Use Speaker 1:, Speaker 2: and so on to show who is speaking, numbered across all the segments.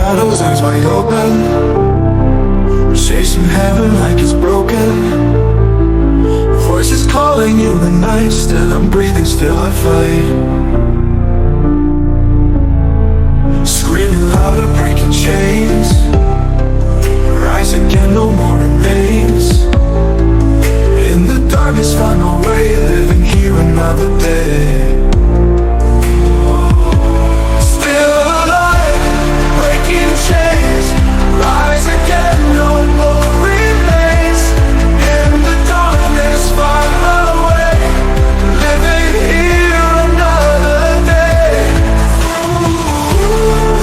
Speaker 1: shadows, eyes wide open, chasing heaven like it's broken. Voices calling in the night, still I'm breathing, still I fight. Screaming louder, breaking chains. Rise again, no more remains. In the darkness, find my way, living here another day. Still alive, breaking chains. Rise again, no more remains. In the darkness, find my way, living here another day.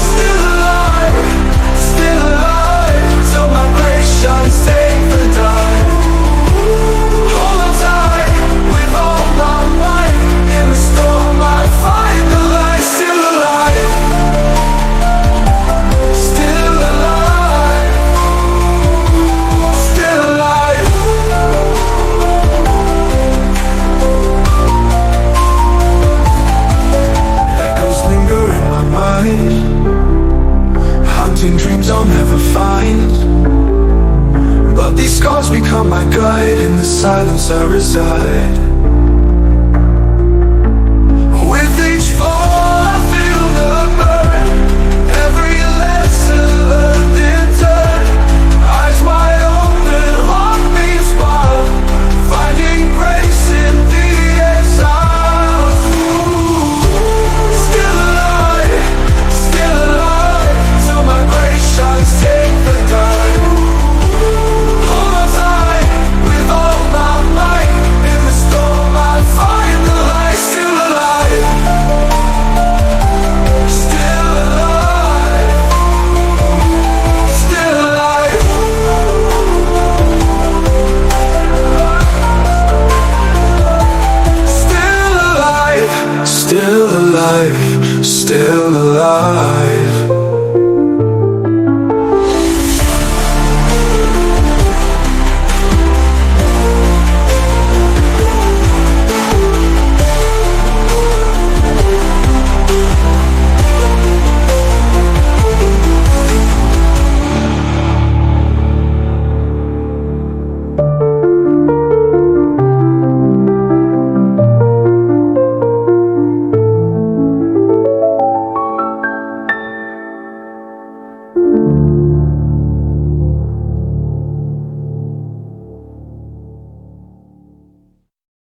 Speaker 1: Still alive, till my grace shines, save the die. Hold on tight, with all my might. In the storm I find the light. Still alive, still alive, still alive. Echoes linger in my mind, hunting dreams I'll never find. But these scars become my guide, in the silence I reside.